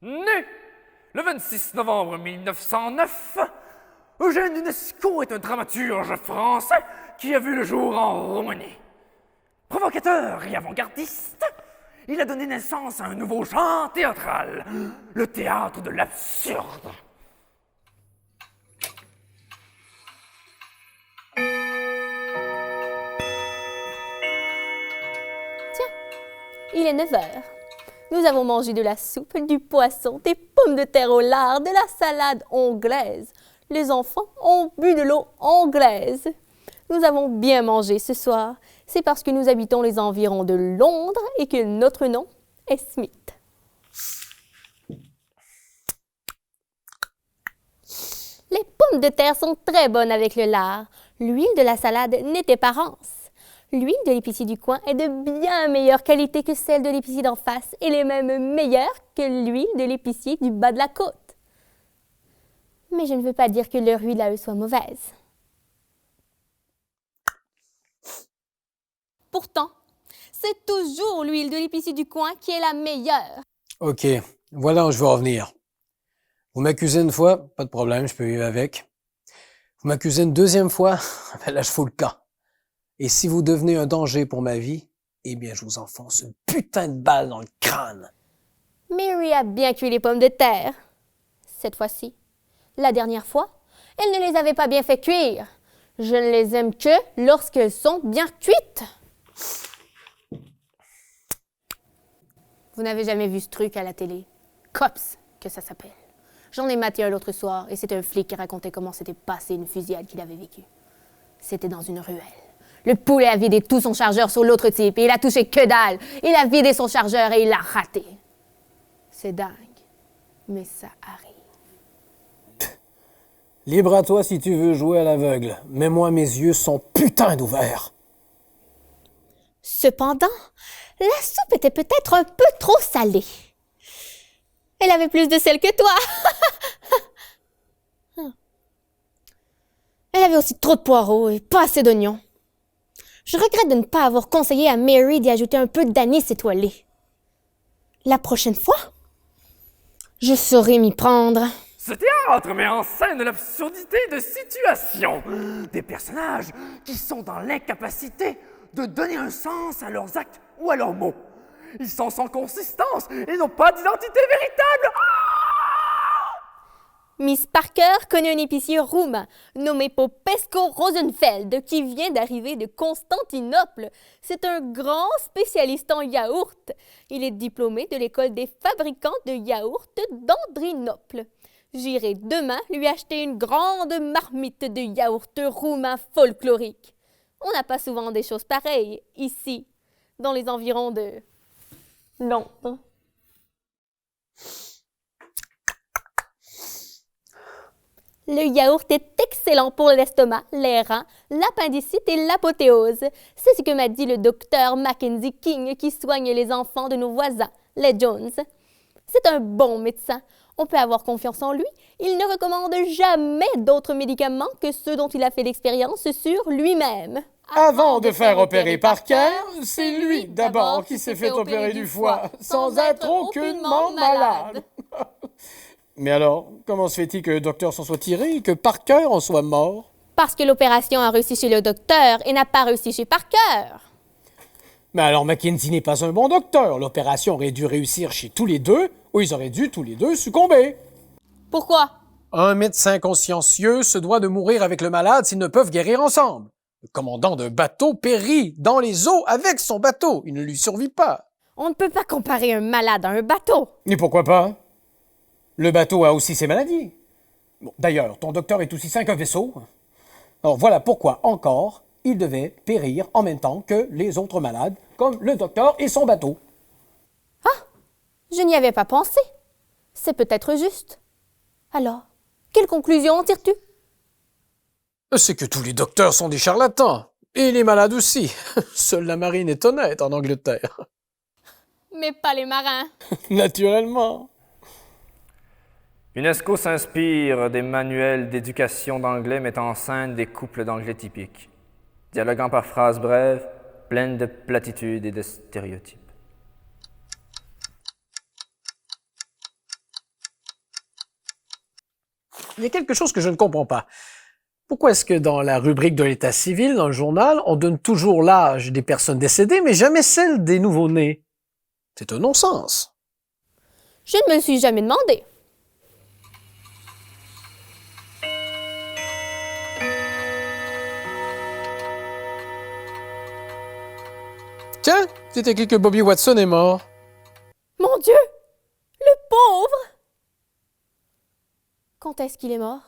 Né le 26 novembre 1909, Eugène Ionesco est un dramaturge français qui a vu le jour en Roumanie. Provocateur et avant-gardiste, il a donné naissance à un nouveau genre théâtral, le théâtre de l'absurde. Il est 9 heures. Nous avons mangé de la soupe, du poisson, des pommes de terre au lard, de la salade anglaise. Les enfants ont bu de l'eau anglaise. Nous avons bien mangé ce soir. C'est parce que nous habitons les environs de Londres et que notre nom est Smith. Les pommes de terre sont très bonnes avec le lard. L'huile de la salade n'était pas rance. L'huile de l'épicier du coin est de bien meilleure qualité que celle de l'épicier d'en face. Elle est même meilleure que l'huile de l'épicier du bas de la côte. Mais je ne veux pas dire que leur huile à eux soit mauvaise. Pourtant, c'est toujours l'huile de l'épicier du coin qui est la meilleure. OK, voilà où je veux en venir. Vous m'accusez une fois, pas de problème, je peux vivre avec. Vous m'accusez une deuxième fois, ben là, je fous le camp. Et si vous devenez un danger pour ma vie, eh bien, je vous enfonce une putain de balle dans le crâne. Mary a bien cuit les pommes de terre. Cette fois-ci. La dernière fois, elle ne les avait pas bien fait cuire. Je ne les aime que lorsqu'elles sont bien cuites. Vous n'avez jamais vu ce truc à la télé? Cops, que ça s'appelle. J'en ai maté un l'autre soir et c'était un flic qui racontait comment s'était passé une fusillade qu'il avait vécue. C'était dans une ruelle. Le poulet a vidé tout son chargeur sur l'autre type et il a touché que dalle. Il a vidé son chargeur et il l'a raté. C'est dingue, mais ça arrive. Libre à toi si tu veux jouer à l'aveugle, mais moi, mes yeux sont putain d'ouverts. Cependant, la soupe était peut-être un peu trop salée. Elle avait plus de sel que toi. Elle avait aussi trop de poireaux et pas assez d'oignons. Je regrette de ne pas avoir conseillé à Mary d'y ajouter un peu d'anis étoilé. La prochaine fois, je saurai m'y prendre. Ce théâtre met en scène l'absurdité de situations, des personnages qui sont dans l'incapacité de donner un sens à leurs actes ou à leurs mots. Ils sont sans consistance et n'ont pas d'identité véritable. Miss Parker connaît un épicier roumain nommé Popescu Rosenfeld qui vient d'arriver de Constantinople. C'est un grand spécialiste en yaourt. Il est diplômé de l'école des fabricants de yaourt d'Andrinople. J'irai demain lui acheter une grande marmite de yaourt roumain folklorique. On n'a pas souvent des choses pareilles ici, dans les environs de Londres. Le yaourt est excellent pour l'estomac, les reins, l'appendicite et l'apothéose. C'est ce que m'a dit le docteur Mackenzie King qui soigne les enfants de nos voisins, les Jones. C'est un bon médecin. On peut avoir confiance en lui. Il ne recommande jamais d'autres médicaments que ceux dont il a fait l'expérience sur lui-même. Avant de faire opérer Parker, c'est lui d'abord qui s'est fait opérer du foie, sans être aucunement malade. Mais alors, comment se fait-il que le docteur s'en soit tiré et que Parker en soit mort? Parce que l'opération a réussi chez le docteur et n'a pas réussi chez Parker. Mais alors Mackenzie n'est pas un bon docteur. L'opération aurait dû réussir chez tous les deux, ou ils auraient dû tous les deux succomber. Pourquoi? Un médecin consciencieux se doit de mourir avec le malade s'ils ne peuvent guérir ensemble. Le commandant d'un bateau périt dans les eaux avec son bateau. Il ne lui survit pas. On ne peut pas comparer un malade à un bateau. Et pourquoi pas? Le bateau a aussi ses maladies. Bon, d'ailleurs, ton docteur est aussi sain qu'un vaisseau. Alors voilà pourquoi, encore, il devait périr en même temps que les autres malades, comme le docteur et son bateau. Ah, je n'y avais pas pensé. C'est peut-être juste. Alors, quelle conclusion en tires-tu? C'est que tous les docteurs sont des charlatans. Et les malades aussi. Seule la marine est honnête en Angleterre. Mais pas les marins. Naturellement. UNESCO s'inspire des manuels d'éducation d'anglais mettant en scène des couples d'anglais typiques, dialoguant par phrases brèves, pleines de platitudes et de stéréotypes. il y a quelque chose que je ne comprends pas. Pourquoi est-ce que dans la rubrique de l'état civil, dans le journal, on donne toujours l'âge des personnes décédées, mais jamais celle des nouveau-nés? C'est un non-sens. Je ne me le suis jamais demandé. Tiens, c'est écrit que Bobby Watson est mort. Mon Dieu! Le pauvre! Quand est-ce qu'il est mort?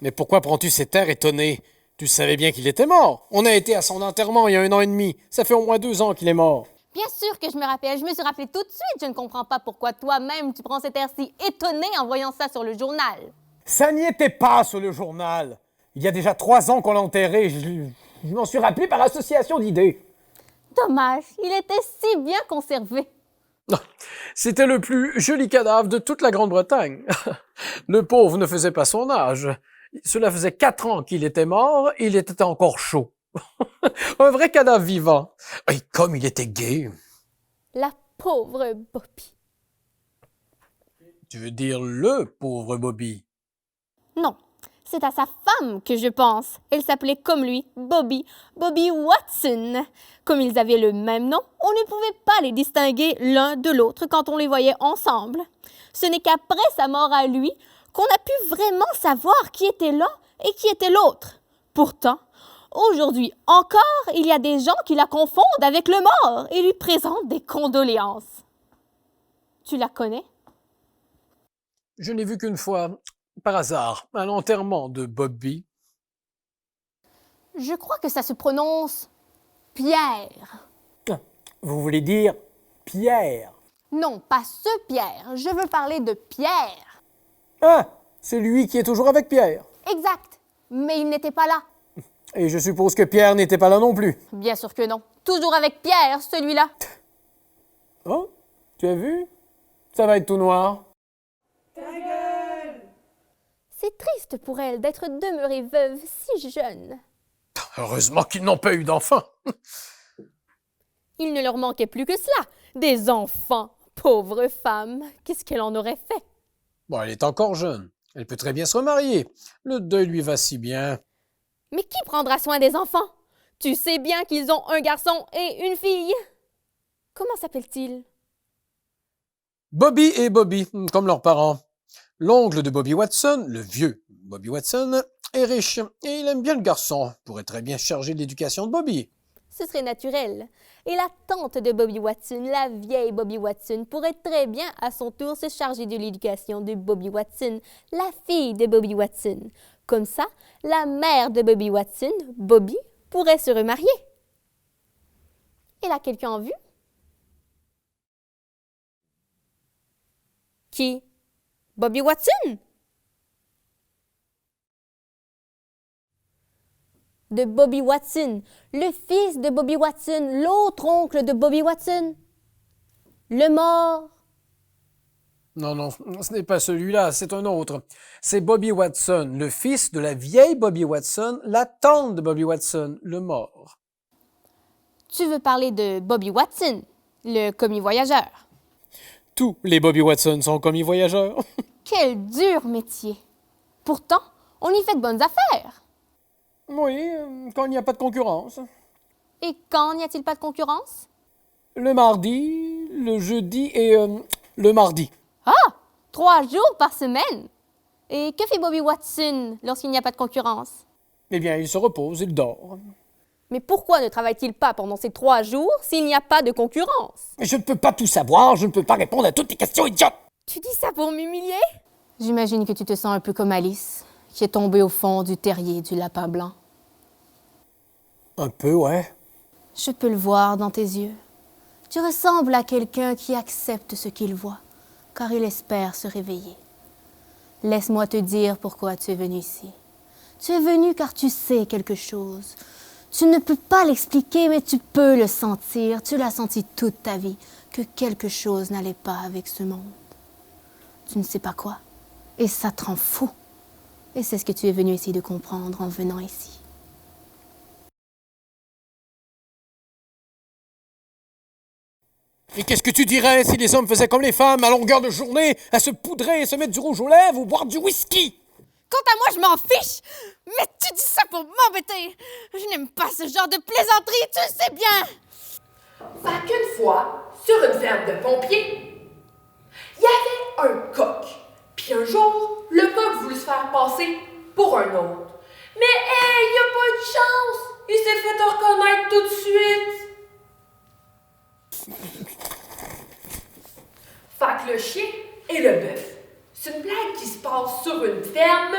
Mais pourquoi prends-tu cet air étonné? Tu savais bien qu'il était mort. On a été à son enterrement il y a 1 an et demi. Ça fait au moins 2 ans qu'il est mort. Bien sûr que je me rappelle. Je me suis rappelé tout de suite. Je ne comprends pas pourquoi toi-même tu prends cet air si étonné en voyant ça sur le journal. Ça n'y était pas sur le journal. Il y a déjà 3 ans qu'on l'a enterré. Je m'en suis rappelé par association d'idées. Dommage, il était si bien conservé. C'était le plus joli cadavre de toute la Grande-Bretagne. Le pauvre ne faisait pas son âge. Cela faisait 4 ans qu'il était mort et il était encore chaud. Un vrai cadavre vivant. Et comme il était gai. La pauvre Bobby. Tu veux dire le pauvre Bobby? Non, c'est à sa femme que je pense. Elle s'appelait comme lui, Bobby Watson. Comme ils avaient le même nom, on ne pouvait pas les distinguer l'un de l'autre quand on les voyait ensemble. Ce n'est qu'après sa mort à lui qu'on a pu vraiment savoir qui était l'un et qui était l'autre. Pourtant, aujourd'hui encore, il y a des gens qui la confondent avec le mort et lui présentent des condoléances. Tu la connais? Je n'ai vu qu'une fois, par hasard, à l'enterrement de Bobby. Je crois que ça se prononce Pierre. Vous voulez dire Pierre? Non, pas ce Pierre. Je veux parler de Pierre. Ah, c'est lui qui est toujours avec Pierre. Exact. Mais il n'était pas là. Et je suppose que Pierre n'était pas là non plus. Bien sûr que non. Toujours avec Pierre, celui-là. Oh, tu as vu? Ça va être tout noir. C'est triste pour elle d'être demeurée veuve si jeune. Heureusement qu'ils n'ont pas eu d'enfants. Il ne leur manquait plus que cela. Des enfants. Pauvre femme. Qu'est-ce qu'elle en aurait fait? Bon, elle est encore jeune. Elle peut très bien se remarier. Le deuil lui va si bien. Mais qui prendra soin des enfants? Tu sais bien qu'ils ont un garçon et une fille. Comment s'appelle-t-il? Bobby et Bobby, comme leurs parents. L'oncle de Bobby Watson, le vieux Bobby Watson, est riche et il aime bien le garçon. Pourrait très bien charger de l'éducation de Bobby. Ce serait naturel. Et la tante de Bobby Watson, la vieille Bobby Watson, pourrait très bien à son tour se charger de l'éducation de Bobby Watson, la fille de Bobby Watson. Comme ça, la mère de Bobby Watson, Bobby, pourrait se remarier. Elle a quelqu'un en vue? Qui? Bobby Watson? De Bobby Watson, le fils de Bobby Watson, l'autre oncle de Bobby Watson. Le mort. Non, non, ce n'est pas celui-là, c'est un autre. C'est Bobby Watson, le fils de la vieille Bobby Watson, la tante de Bobby Watson, le mort. Tu veux parler de Bobby Watson, le commis voyageur. Tous les Bobby Watson sont commis voyageurs. Quel dur métier. Pourtant, on y fait de bonnes affaires. Oui, quand il n'y a pas de concurrence. Et quand n'y a-t-il pas de concurrence? Le mardi, le jeudi et le mardi. Ah! 3 jours par semaine! Et que fait Bobby Watson lorsqu'il n'y a pas de concurrence? Eh bien, il se repose, il dort. Mais pourquoi ne travaille-t-il pas pendant ces 3 jours s'il n'y a pas de concurrence? Mais je ne peux pas tout savoir, je ne peux pas répondre à toutes tes questions idiotes. Tu dis ça pour m'humilier? J'imagine que tu te sens un peu comme Alice, qui est tombée au fond du terrier du lapin blanc. Un peu, ouais. Je peux le voir dans tes yeux. Tu ressembles à quelqu'un qui accepte ce qu'il voit, car il espère se réveiller. Laisse-moi te dire pourquoi tu es venu ici. Tu es venu car tu sais quelque chose. Tu ne peux pas l'expliquer, mais tu peux le sentir. Tu l'as senti toute ta vie, que quelque chose n'allait pas avec ce monde. Tu ne sais pas quoi, et ça te rend fou. Et c'est ce que tu es venu essayer de comprendre en venant ici. Et qu'est-ce que tu dirais si les hommes faisaient comme les femmes à longueur de journée, à se poudrer et se mettre du rouge aux lèvres ou boire du whisky? Quant à moi, je m'en fiche! Mais tu dis ça pour m'embêter! Je n'aime pas ce genre de plaisanterie, tu le sais bien! Fait qu'une fois, sur une ferme de pompiers, il y avait un coq. Puis un jour, le coq voulut se faire passer pour un autre. Mais hey, il a pas eu de chance! Il s'est fait reconnaître tout de suite! Fait que le chien et le bœuf, c'est une blague qui se passe sur une ferme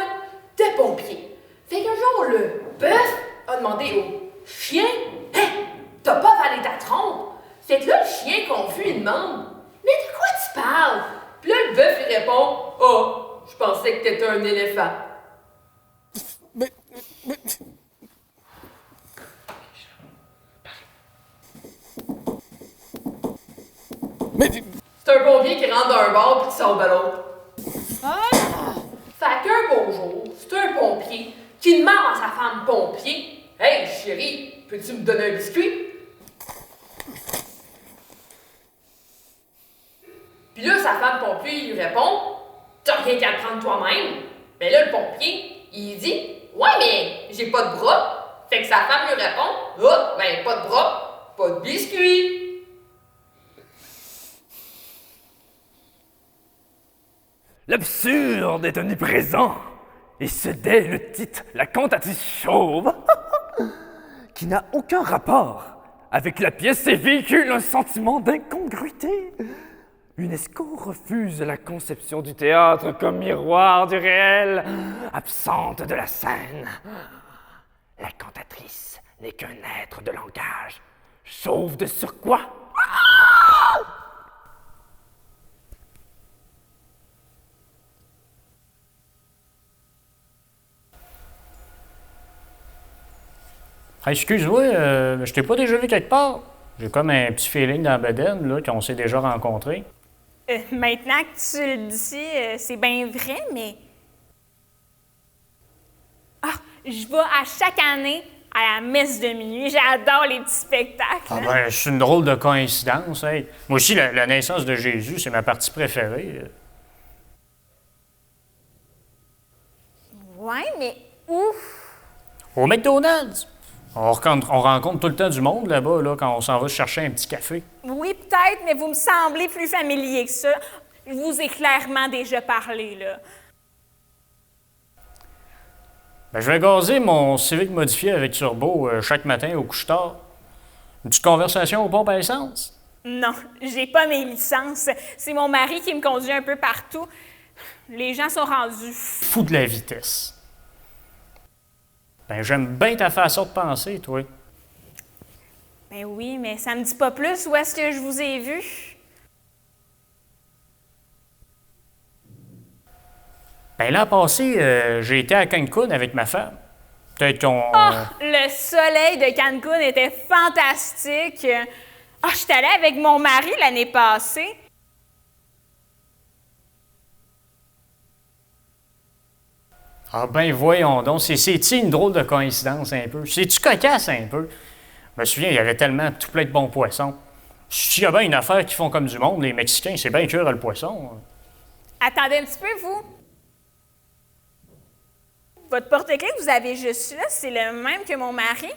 de pompiers. Fait qu'un jour, le bœuf a demandé au chien « Hey, t'as pas avalé ta trompe? » Fait que là, le chien confus, il demande « Mais de quoi tu parles? » Puis là, le bœuf, il répond « Oh, je pensais que t'étais un éléphant. » Mais... C'est un pompier qui rentre d'un bar puis qui sort de l'autre. Fait qu'un beau jour, c'est un pompier qui demande à sa femme pompier « Hey, chérie, peux-tu me donner un biscuit? » Puis là, sa femme pompier lui répond « T'as rien qu'à le prendre toi-même. » Mais là, le pompier, il dit « Ouais, mais j'ai pas de bras. » Fait que sa femme lui répond « Ah, ben pas de bras, pas de biscuit. » L'absurde est omniprésent, et ce dès le titre La cantatrice chauve, qui n'a aucun rapport avec la pièce et véhicule un sentiment d'incongruité. UNESCO refuse la conception du théâtre comme miroir du réel, absente de la scène. La cantatrice n'est qu'un être de langage, chauve de surcroît. Hey, excuse-moi, je t'ai pas déjà vu quelque part. J'ai comme un petit feeling dans la bedaine, là, qu'on s'est déjà rencontrés. Maintenant que tu le dis, c'est bien vrai, mais... Ah, je vais à chaque année à la messe de minuit. J'adore les petits spectacles. Ah ben, c'est une drôle de coïncidence, hey. Moi aussi, la naissance de Jésus, c'est ma partie préférée. Ouais, mais où? Au McDonald's. On rencontre tout le temps du monde là-bas, là, quand on s'en va chercher un petit café. Oui, peut-être, mais vous me semblez plus familier que ça. Je vous ai clairement déjà parlé, là. Ben, je vais gazer mon Civic modifié avec turbo chaque matin au couche-tard. Une petite conversation au pompe à essence. Non, j'ai pas mes licences. C'est mon mari qui me conduit un peu partout. Les gens sont rendus Fou de la vitesse. Ben, j'aime bien ta façon de penser, toi. Ben oui, mais ça me dit pas plus où est-ce que je vous ai vu. Ben, l'an passé, j'ai été à Cancun avec ma femme. Peut-être qu'on... Le soleil de Cancun était fantastique. Je suis allée avec mon mari l'année passée. Ah ben voyons donc, c'est-tu une drôle de coïncidence un peu? C'est-tu cocasse un peu? Je me souviens, il y avait tellement tout plein de bons poissons. S'il y a bien une affaire qui font comme du monde, les Mexicains, c'est bien cuire le poisson. Attendez un petit peu, vous. Votre porte-clés que vous avez juste là, c'est le même que mon mari?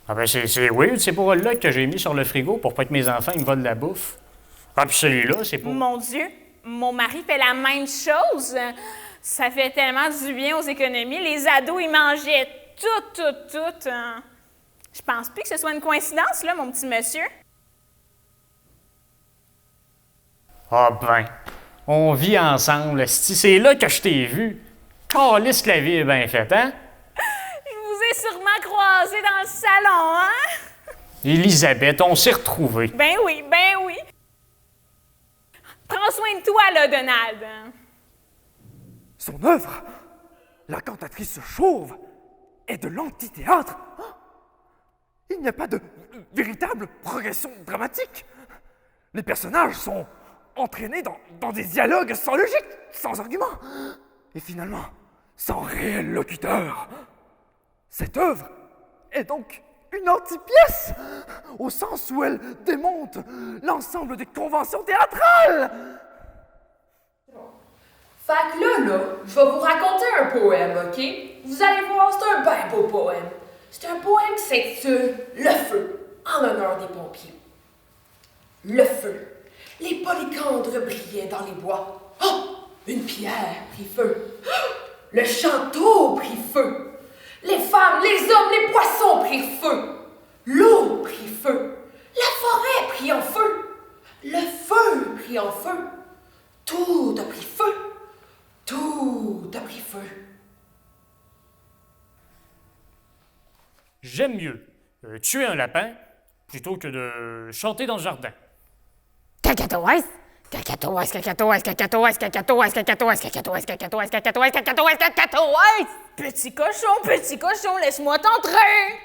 Ah ben c'est weird, c'est pour là que j'ai mis sur le frigo pour pas que mes enfants ils me volent de la bouffe. Ah puis celui-là, c'est pour... Mon Dieu, mon mari fait la même chose. Ça fait tellement du bien aux économies. Les ados, ils mangeaient tout. Je pense plus que ce soit une coïncidence, là, mon petit monsieur. Ah ben, on vit ensemble, c'est là que je t'ai vu. Calisse que la vie est bien faite, hein? Je vous ai sûrement croisé dans le salon, hein? Élisabeth, on s'est retrouvés. Ben oui. Prends soin de toi, là, Donald. Son œuvre, La cantatrice chauve, est de l'antithéâtre. Il n'y a pas de véritable progression dramatique. Les personnages sont entraînés dans des dialogues sans logique, sans argument, et finalement, sans réel locuteur. Cette œuvre est donc une anti-pièce, au sens où elle démonte l'ensemble des conventions théâtrales. Fait que là, je vais vous raconter un poème, OK? Vous allez voir, c'est un bien beau poème. C'est un poème qui s'intitule Le feu, en l'honneur des pompiers. Le feu. Les polycandres brillaient dans les bois. Oh! Une pierre prit feu. Le château prit feu. Les femmes, les hommes, les poissons prirent feu. L'eau prit feu. La forêt prit en feu. Le feu prit en feu. Tout a pris feu. Tout a pris feu. J'aime mieux tuer un lapin plutôt que de chanter dans le jardin. Cacatoès, cacatoès, cacatoès, cacatoès, cacatoès, cacatoès, cacatoès, cacatoès, cacatoès, cacatoès, cacatoès! Petit cochon, laisse-moi t'entrer!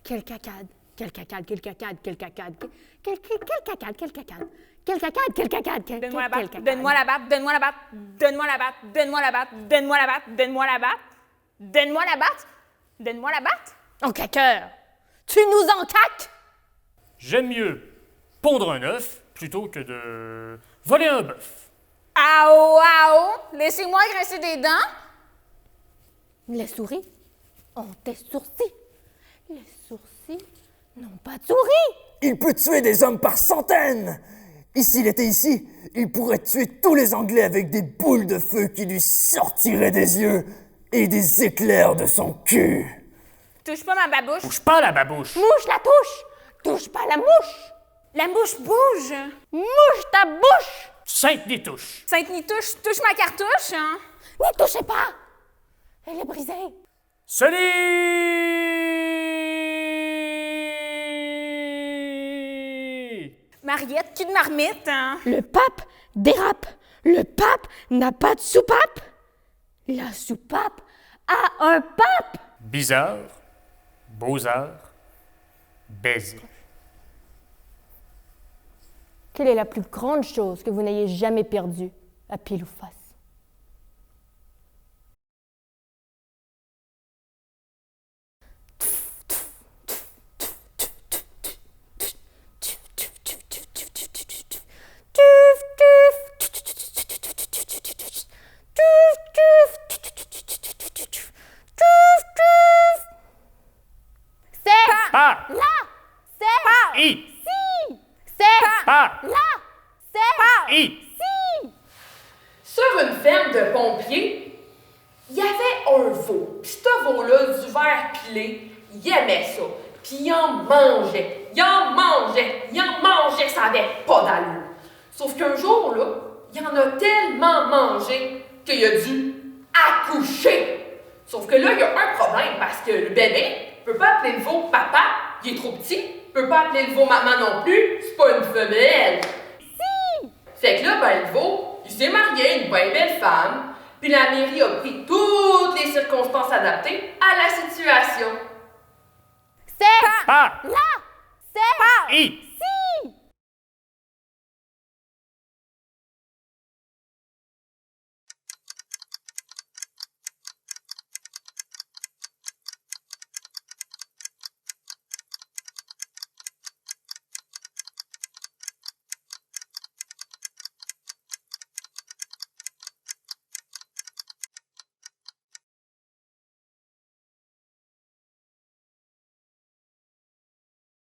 Quel cacade, quel cacade, quel cacade, quel cacade, quel cacade, quel cacade, quel cacade, quel cacade, quel Donne-moi la batte, donne-moi la batte, donne-moi la batte, donne-moi la batte, donne-moi la batte, donne-moi la batte, donne-moi la batte, donne-moi la batte, donne-moi la batte. En caqueur, tu nous en caques! J'aime mieux pondre un œuf plutôt que de voler un bœuf. Ao, ao, laissez-moi graisser des dents. Les souris ont des sourcils. Les sourcils n'ont pas de souris. Il peut tuer des hommes par centaines. Et s'il était ici, il pourrait tuer tous les Anglais avec des boules de feu qui lui sortiraient des yeux et des éclairs de son cul. Touche pas ma babouche. Bouge pas la babouche. Mouche la touche. Touche pas la mouche. La mouche bouge. Mouche ta bouche. Sainte-Nitouche. Sainte-Nitouche, touche ma cartouche, hein. N'y touchez pas. Elle est brisée. Salut! Mariette, cul de marmite, hein. Le pape dérape. Le pape n'a pas de soupape. La soupape a un pape. Bizarre, Beaux-Arts, baiser. Quelle est la plus grande chose que vous n'ayez jamais perdue à pile ou face? Pas! Là! C'est! I! Si! C'est! Pas! Là! C'est! I! Sur une ferme de pompiers, il y avait un veau. Puis ce veau-là, du verre pilé, il aimait ça. Puis il en mangeait. Il en mangeait. Il en mangeait, ça avait pas d'allure. Sauf qu'un jour, là, il en a tellement mangé qu'il a dû accoucher. Sauf que là, il y a un problème parce que le bébé peut pas appeler le veau papa, il est trop petit. Peut pas appeler le veau maman non plus, c'est pas une femelle. Si! Fait que là, ben, le veau, il s'est marié à une bien belle femme, puis la mairie a pris toutes les circonstances adaptées à la situation. C'est! Pas! Là! C'est! I!